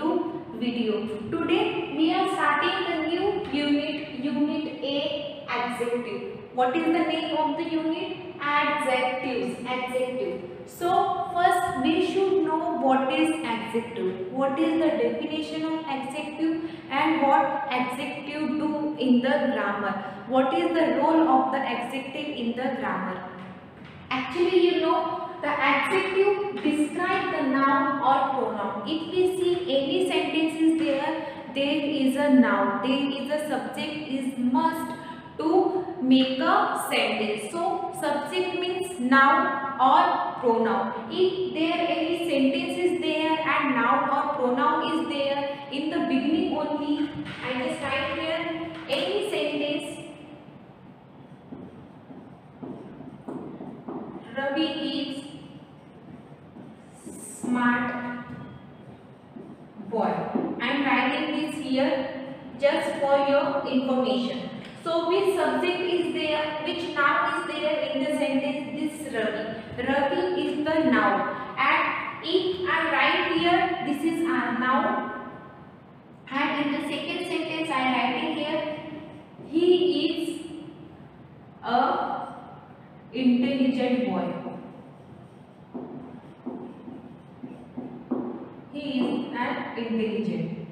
YouTube video. Today we are starting the new unit, Unit A, Adjective. What is the name of the unit? Adjectives. Adjective. So first we should know what is adjective. What is the definition of adjective and what adjective do in the grammar. What is the role of the adjective in the grammar? Actually, you know, the adjective describe the noun or pronoun. If we see any sentences there is a noun, there is a subject is must to make a sentence. So subject means noun or pronoun. If there any sentence is there and noun or pronoun is there in the beginning only, I just write here any sentence. Ravi is smart boy. I am writing this here just for your information. So which subject is there, which noun is there in the sentence? This Ravi. Ravi is the noun. And if I write here, this is our noun. And in the second sentence I am writing here, he is a intelligent boy. He is an intelligent.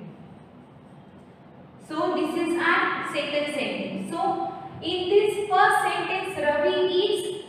So this is our second sentence. So in this first sentence, Ravi is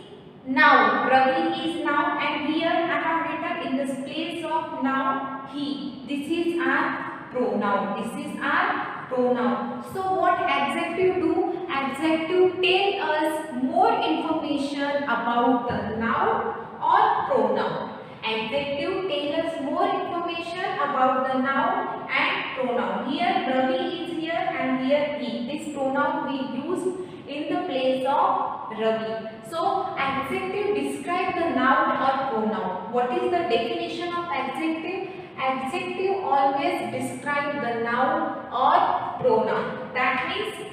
noun. Ravi is noun, and here I have written in the place of noun he. This is our pronoun. This is our pronoun. So what adjective do? Adjective tell us more information about the noun or pronoun. Adjective tell us more information about the noun and pronoun. Here Ravi is here and here he. This pronoun we use in the place of Ravi. So adjective describe the noun or pronoun. What is the definition of adjective? Adjective always describe the noun or pronoun. That means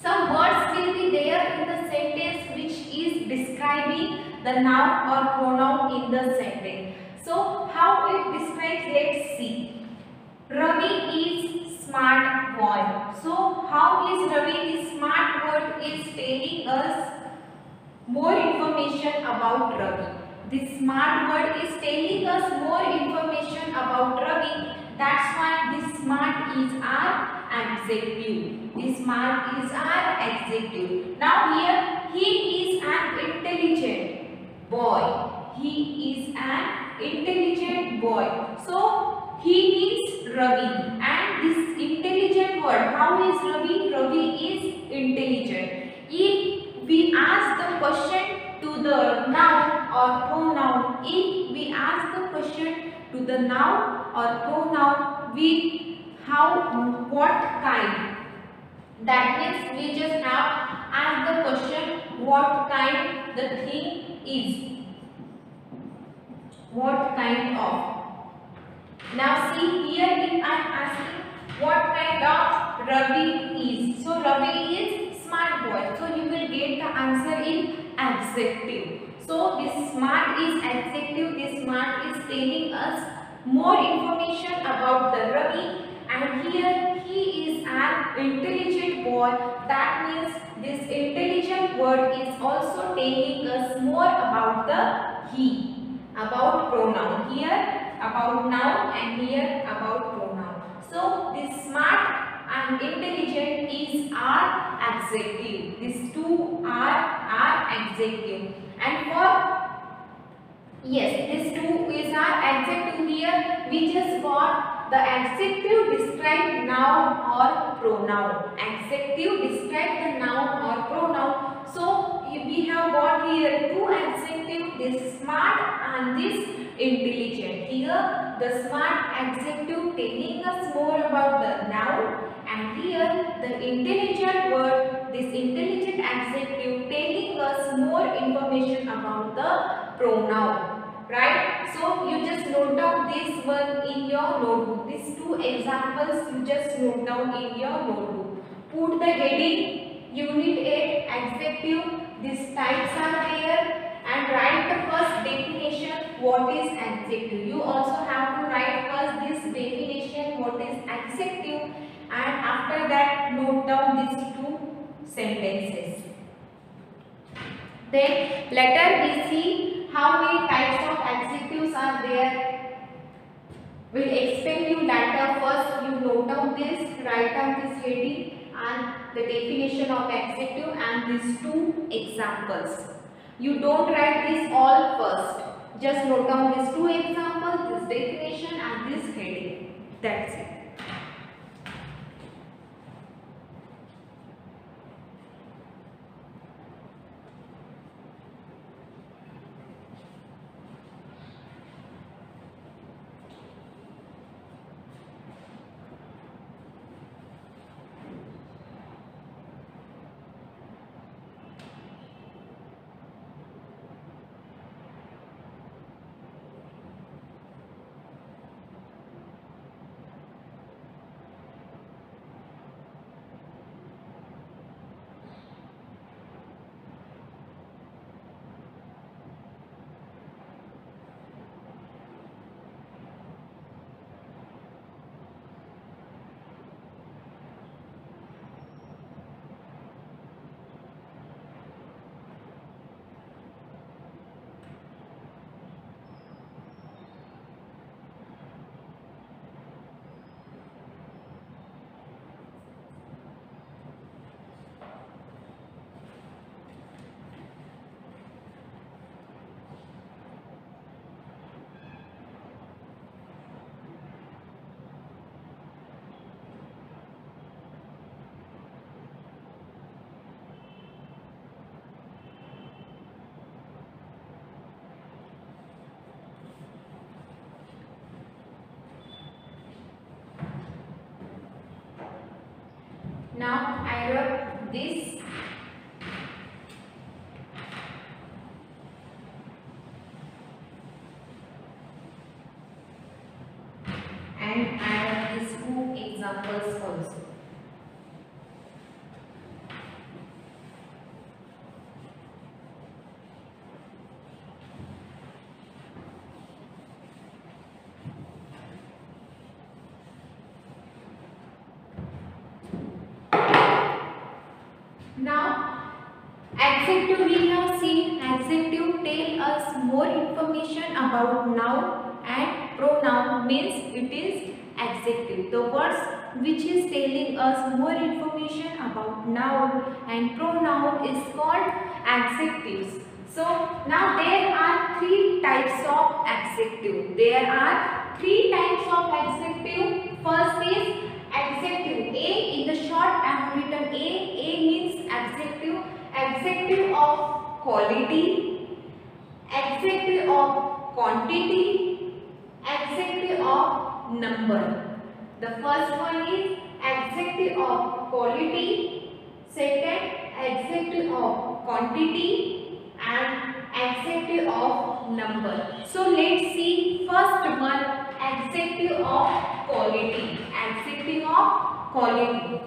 some words will be there in the sentence which is describing the noun or pronoun in the sentence. So how it describes, let's see. Ravi is smart boy. So how is Ravi? The smart word is telling us more information about Ravi. The smart word is telling us more information about Ravi. That's why this smart is our adjective. This smart is our adjective. Now here he is an intelligent boy. He is an intelligent boy. So he means Ravi. And this intelligent word, how is Ravi? Ravi is intelligent. If we ask the question to the noun or pronoun, if we ask the question to the noun or pronoun with what kind, that means we just now ask the question what kind the thing is, what kind of. Now see here, if I am asking what kind of Ravi is, so Ravi is smart boy, so you will get the answer in adjective. So this smart is adjective. This smart is telling us more information about the Ravi, and here he is an intelligent boy. That means this intelligent word is also telling us more about the he, about pronoun. Here about noun and here about pronoun. So this smart and intelligent is our adjective. These two are our adjective. And for this two is our adjective. Here we just got the adjective describe noun or pronoun. Adjective describe the noun or pronoun. So we have got here two adjectives, this smart and this intelligent. Here the smart adjective telling us more about the noun, and here the intelligent word, this intelligent adjective telling us more information about the pronoun. Right? So you just note down this one in your notebook. These two examples you just note down in your notebook. Put the heading Unit 8 Adjective. These types are there, and write the first definition. What is adjective? You also have to write first this definition adjective, and after that note down these two sentences. Then later we see how many types of adjectives are there. We'll explain you later. First you note down this, write down this heading and the definition of adjective and these two examples. You don't write this all first. Just note down these two examples, this definition and this heading. That's it. Now I wrote this and I have these two examples also. Now adjective we have seen. Adjective tell us more information about noun, and pronoun means it is adjective. The words which is telling us more information about noun and pronoun is called adjectives. So now there are three types of adjective. There are three types of adjective. First is adjective A. In the short I have written A. A means adjective. Adjective of quality, adjective of quantity, adjective of number. The first one is adjective of quality, second adjective of quantity and adjective of number. So let's see first one, adjective of quality. Adjective of quality.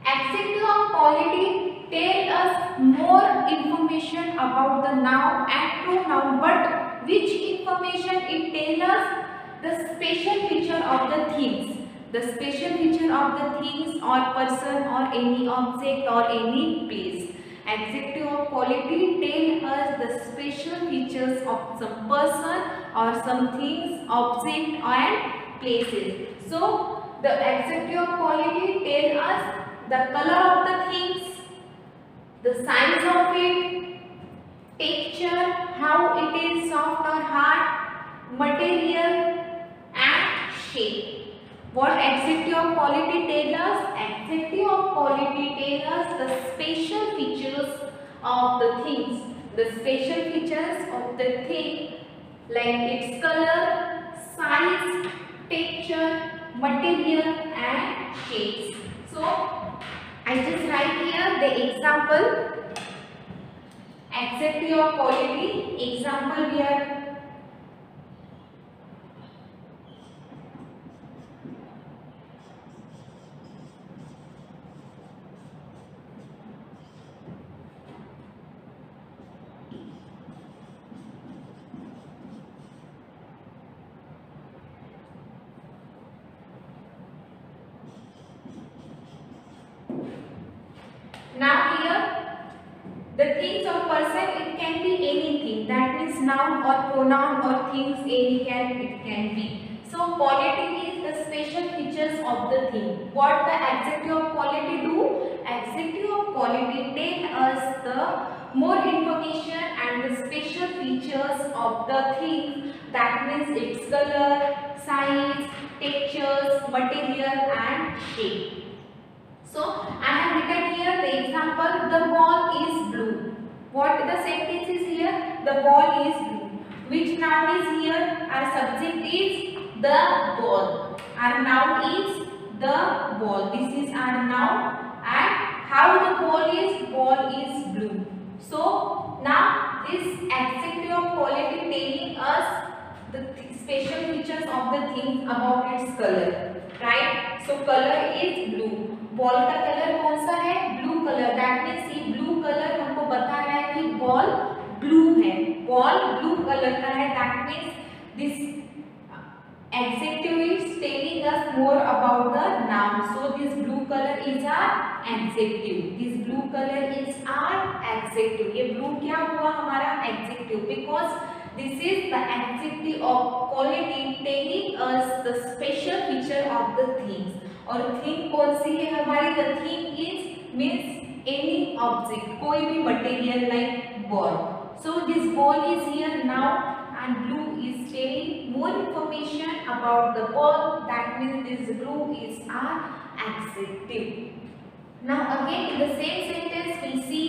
Adjective of quality tell us more information about the noun and pronoun, but which information it tell us? The special feature of the things. The special feature of the things or person or any object or any place. Adjective of quality tell us the special features of some person or some things, object and places. So the adjective of quality tell us the color of the things, the size of it, texture, how it is soft or hard, material and shape. What adjective of quality tell us? Adjective of quality tell us the special features of the things. The special features of the thing like its color, size, texture, material and shapes. So I just write here the example. Adjective of quality. Example here. noun or pronoun or things, any can, it can be. So quality is the special features of the thing. What the adjective of quality do? Adjective of quality tell us the more information and the special features of the thing. That means its color, size, textures, material and shape. So I have written here the example, the ball is blue. What the sentence is here? The ball is blue. Which noun is here? Our subject is the ball. Our noun is the ball. This is our noun, and how the ball is blue. So now this adjective of quality telling us the special features of the thing about its color, right? So color is blue. Ball का colour कौन सा है? Blue colour. That means ये blue colour हमको बता रहा है कि बॉल ब्लू है. बॉल ब्लू कलर का है. That means this adjective is telling us more about the noun. So this blue color is our adjective. This blue color is our adjective. ये blue क्या हुआ हमारा adjective, because this is the adjective of quality telling us the special feature of the things. और thing कौन सी है हमारी? The thing is means any object, कोई भी material like ball. So this ball is here now and blue is telling more information about the ball. That means this blue is our adjective. Now again in the same sentence we see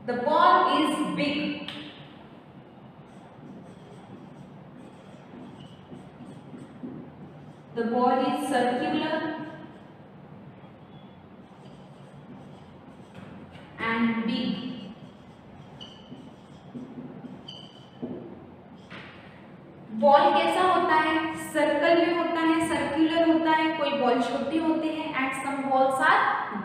the ball is big. The ball is circular and big. Ball कैसा होता है? Circle में होता है, circular होता है. कोई ball छोटे होते हैं and some balls are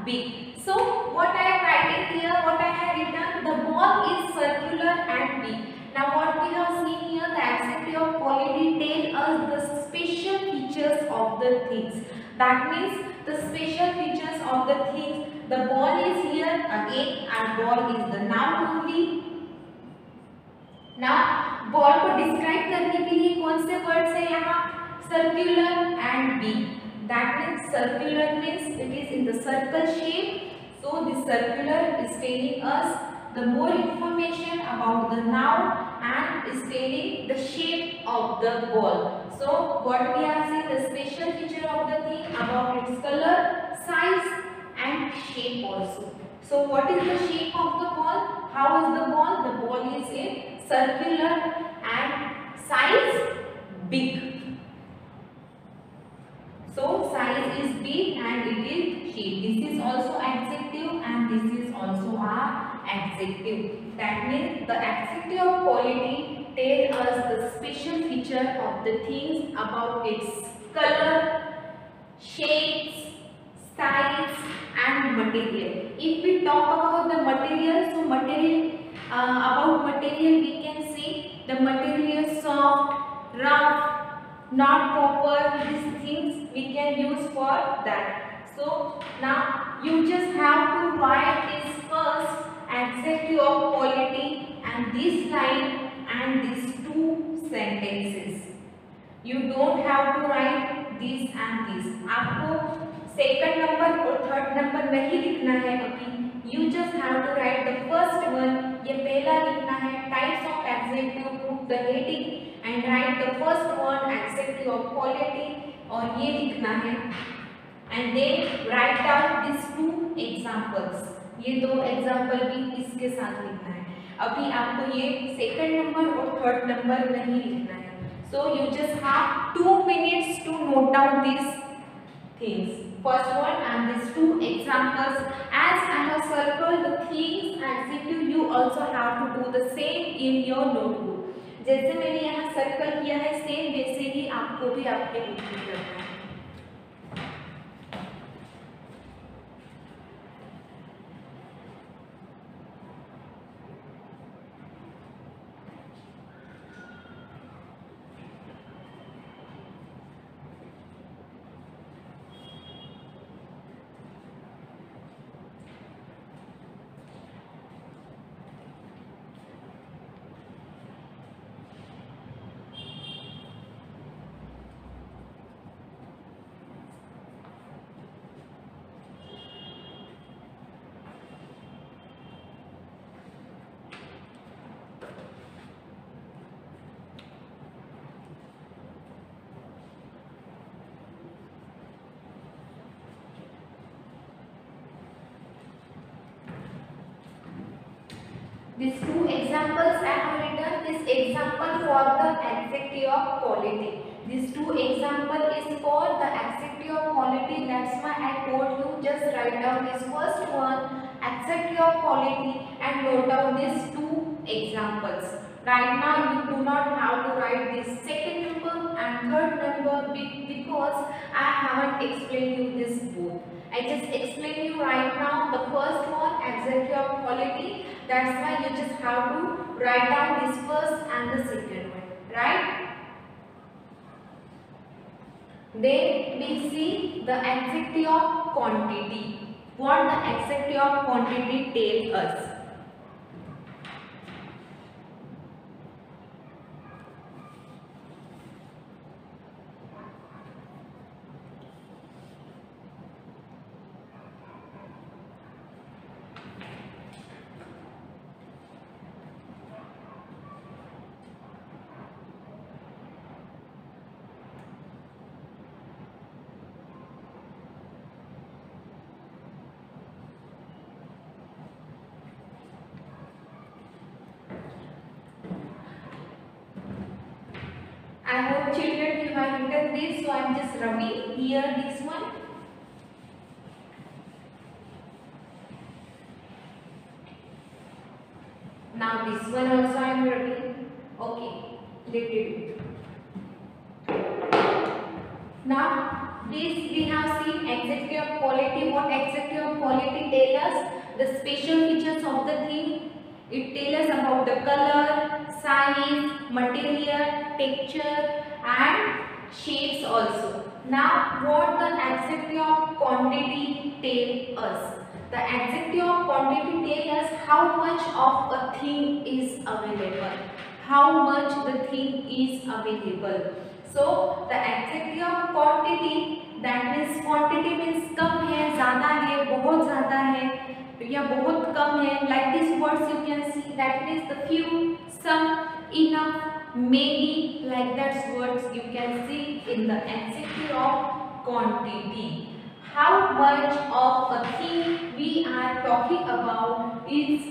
big. So what I am writing here, what I have written, the ball is circular and big. Now what we have seen here, the adjective of quality tell us the special features of the things. That means the special features of the things. The ball is here again, and ball is the noun only. Now ball को describe करने के लिए कौन से words है यहाँ? Circular and big. That means circular means it is in the circle shape. So this circular is telling us the more information about the noun and is telling the shape of the ball. So what we are seeing, the special feature of the thing about its color, size and shape also. So what is the shape of the ball? How is the ball? The ball is a circular and size big. So size is big and it is shape. This is also adjective and this is also our adjective. That means the adjective of quality tell us the special feature of the things about its color, shapes, size and material. If we talk about the material, so about material we can say the material is soft, rough, not proper. These things we can use for that. So now you just have to write this first adjective of quality and this line and these two sentences. You don't have to write this and this. आपको second number और third number नहीं लिखना है अभी. You just have to write the first one. ये पहला लिखना है types of adjective, put the heading and write the first one adjective of quality और ये लिखना है and then write down these two examples. ये दो एग्जाम्पल भी इसके साथ लिखना है. अभी आपको ये सेकंड नंबर और थर्ड नंबर नहीं लिखना है. So you just have 2 minutes to note down these things. First one and these two examples. As I have circled the things adjective, you also have to do the same in your notebook. जैसे मैंने यहाँ circle किया है same वैसे ही आपको भी आपके book में करना है. These two examples I have written. This example for the adjective of quality. These two example is for the adjective of quality. That's why I told you just write down this first one, adjective of quality, and note down these two examples. Right now you do not have to write this second number and third number because I haven't explained you this both. I just explained you right now the first one, adjective of quality. That's why you just have to write down this first and the second one, right? Then we see the adjective of quantity. What the adjective of quantity tells us. I hope children you have written this, so I am just rubbing here this one. Now this one also I am rubbing. Okay, let it be. Now this we have seen adjective of quality. What adjective of quality tell us? The special features of the thing. It tells us about the color, size, material, texture and shapes also. Now what the adjective of quantity tell us? The adjective of quantity tells us how much of a thing is available. How much the thing is available. So the adjective of quantity, that means quantity means कम है, ज़्यादा है, बहुत ज़्यादा है या बहुत कम है. Like these words you can see, that means the few, some, enough, many, like that words you can see in the adjective of quantity. How much of a thing we are talking about is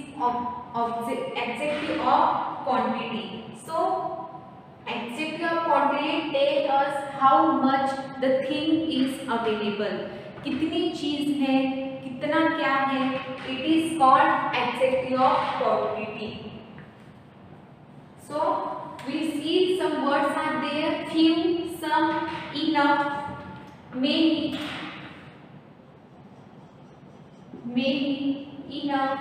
adjective of quantity. So adjective of quantity tells us how much the thing is available. कितनी चीज है, कितना क्या है, it is called adjective of quantity. So we see some words are there: few, some, enough, many, enough.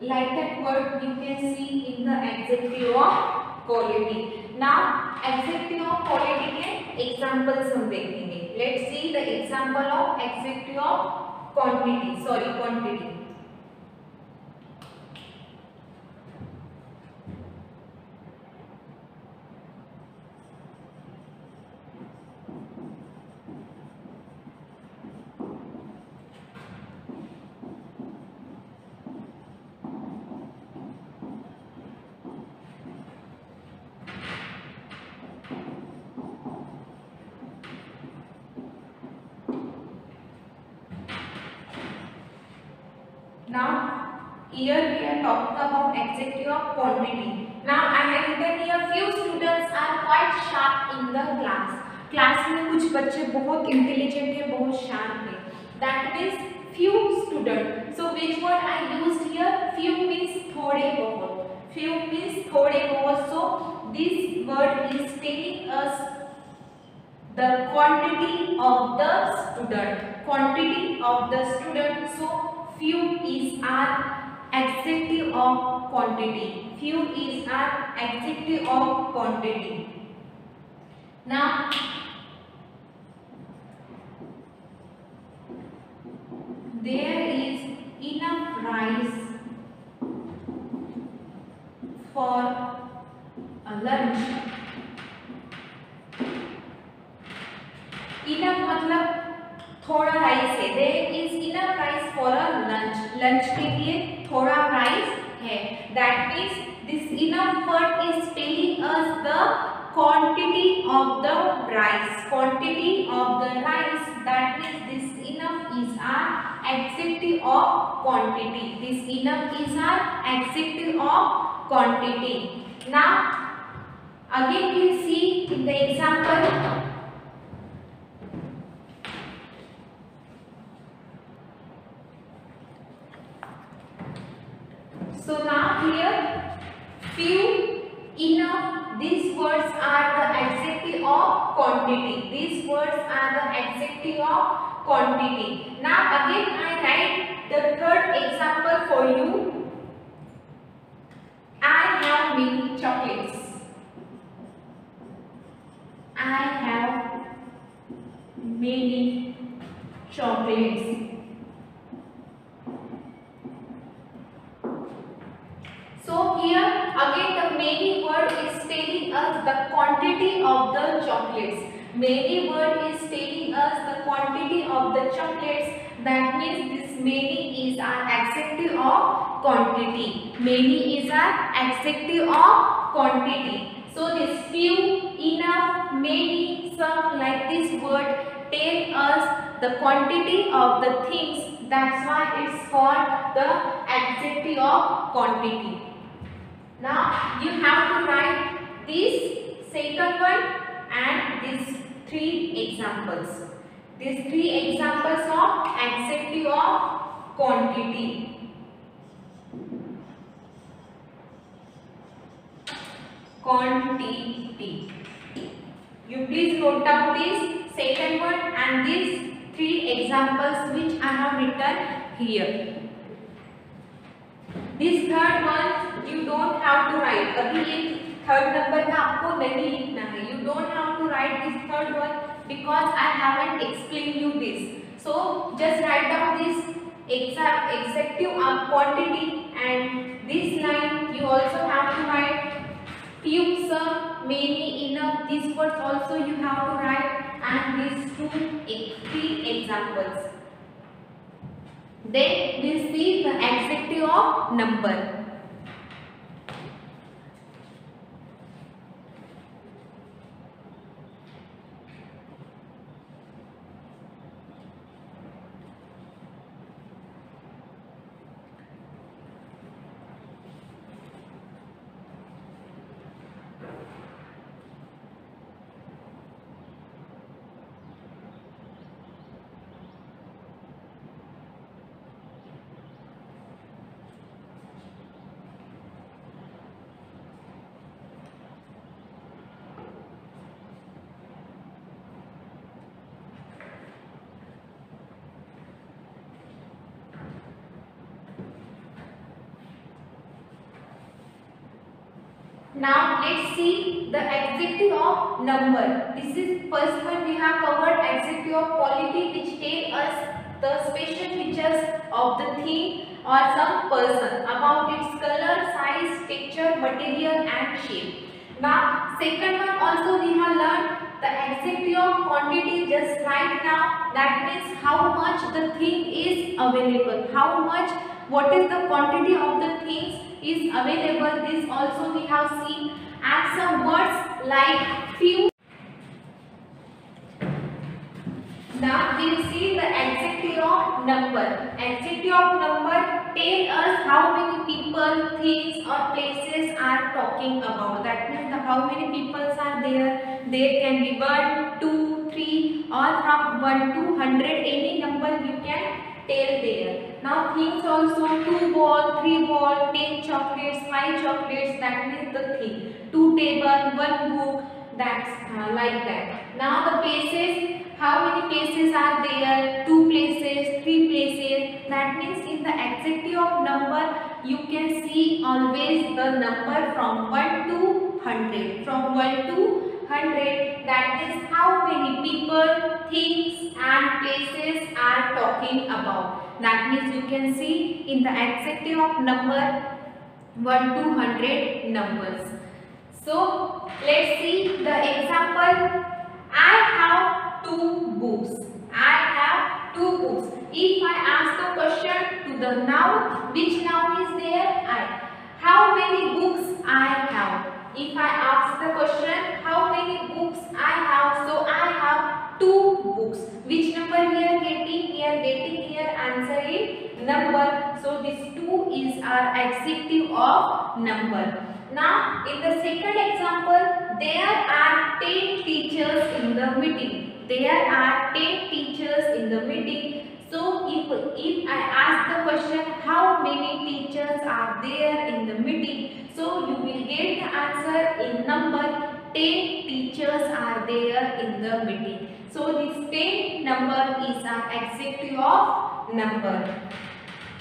Like that word you can see in the adjective of quality. Now adjective of quality के examples हम देखेंगे. Let's see the example of adjective of quantity. Sorry, quantity. Now here we are talking about adjective of quantity. Now I have written here few students are quite sharp in the class. Class में कुछ बच्चे बहुत intelligent है, बहुत sharp है. That means few students. So which word I used here? Few means थोड़े बहुत. Few means थोड़े बहुत. So this word is telling us the quantity of the student. Quantity of the student. So few is an adjective of quantity. Few is an adjective of quantity. Now there is enough rice for a lunch. Enough मतलब थोड़ा rice है. There is enough rice for a lunch. Lunch के लिए थोड़ा rice है. That means this enough word is telling us the quantity of the rice. Quantity of the rice. That means this enough is an adjective of quantity. This enough is our adjective of quantity. Now again we see in the example. So now here few, enough, these words are the adjective of quantity. These words are the adjective of quantity. Now again I write the third example for you. I have many chocolates. I have many chocolates. So here again the many word is telling us the quantity of the chocolates. Many word is telling us the quantity of the chocolates. That means this many is our adjective of quantity. Many is our adjective of quantity. So this few, enough, many, some, like this word tell us the quantity of the things. That's why it's called the adjective of quantity. Now you have to write this second one and these three examples. These three examples of adjective of quantity. Quantity. You please note down this second one and these three examples which I have written here. This third one you don't have to write. अभी ये third number का आपको नहीं लिखना है. You don't have to write this third one because I haven't explained you this. So just write down this adjective of quantity and this line you also have to write few, some, many, enough. These words also you have to write and these three examples. Then we see the adjective of number. Now let's see the adjective of number. This is first one we have covered adjective of quality which tell us the special features of the thing or some person about its color, size, texture, material and shape. Now second one also we have learned the adjective of quantity just right now. That means how much the thing is available. How much, what is the quantity of the things is available. This also we have seen. And some words like few. Now we will see the adjective of number. Adjective of number tell us how many people, things or places are talking about. That means how many people are there. There can be 1, 2, 3 or from 1 to 100 any number you can tell there. Now things also 2 ball, 3 ball, 10 chocolates, 5 chocolates, that means the thing. 2 table, 1 book, that's like that. Now the places, how many places are there? 2 places, 3 places, that means in the adjective of number you can see always the number from 1 to 100. From 1 to 100, that is how many people, things and places are talking about. That means you can see in the adjective of number 1 to 100 numbers. So let's see the example. I have 2 books. I have 2 books. If I ask the question to the noun, which noun is there? I. How many books I have? If I ask the question, how many books I have? So I have 2 books. Which number we are getting? We are getting here answer number. So this 2 is our adjective of number. Now in the second example, there are 10 teachers in the meeting. There are 10 teachers in the meeting. So if I ask the question, how many teachers are there in the meeting? So you will get the answer in number. 10 teachers are there in the meeting. So this 10 number is an adjective of number.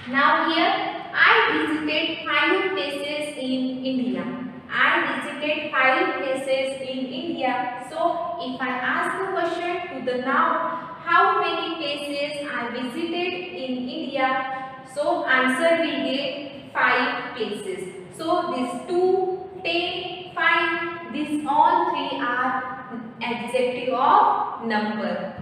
Now here I visited 5 places in India. I visited 5 places in India. So if I ask the question to the noun, how many places I visited in India? So answer will get 5 places. So this 2, 10, 5, these all three are adjective of number.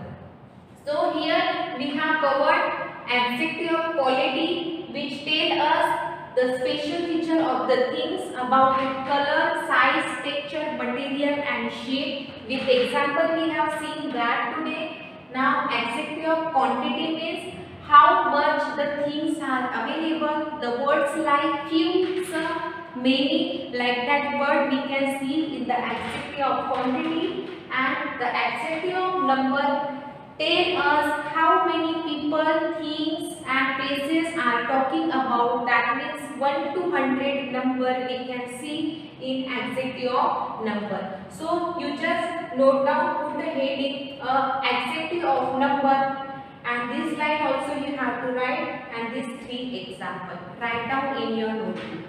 So here we have covered adjective of quality, which tell us the special feature of the things about its color, size, texture, material and shape. With example we have seen that today. Now adjective of quantity means how much the things are available. The words like few, some, many, like that word we can see in the adjective of quantity. And the adjective of number tell us how many people, things and places are talking about. That means 1 to 100 number we can see in adjective of number. So you just note down, put the heading adjective of number, and this line also you have to write, and these 3 examples write down in your notebook.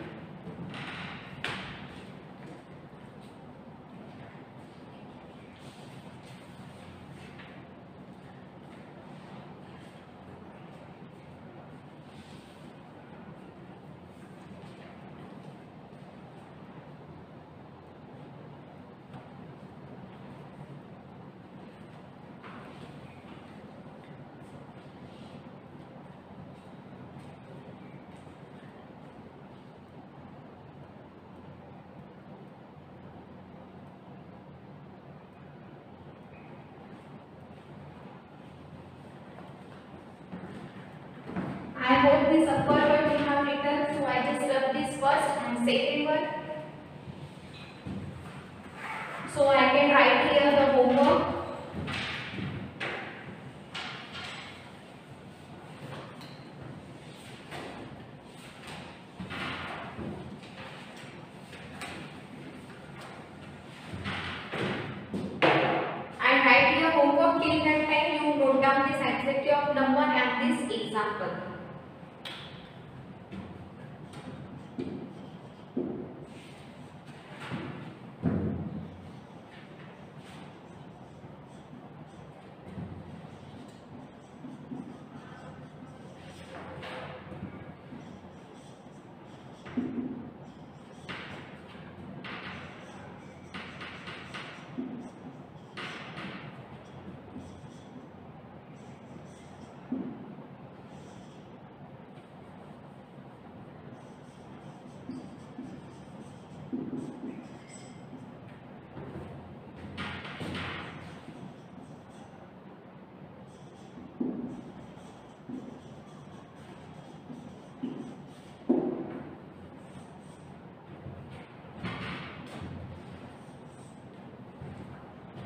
I hope this upper word you have written, so I just rub this first and second word. So I can write here the homework. And write your homework till that time you note down this adjective of number and this example.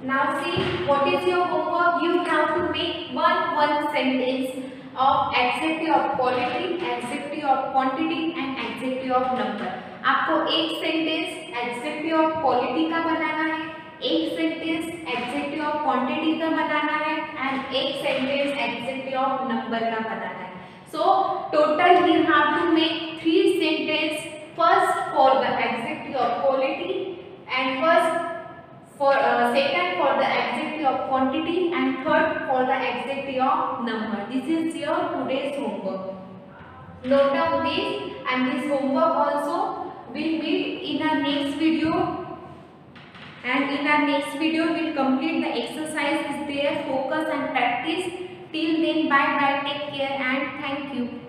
Now see, what is your homework? You have to make one sentence of adjective of quality, adjective of quantity and adjective of number. आपको एक sentence adjective of quality का बनाना है, एक sentence adjective of quantity का बनाना है and एक sentence adjective of number का बनाना है. So total you have to make 3 sentences. First for the adjective of quality and first for second for the adjective of quantity and third for the adjective of number. This is your today's homework. Note down this, and this homework also will meet in our next video, and in our next video we'll complete the exercise is there, focus and practice. Till then, bye bye, take care and thank you.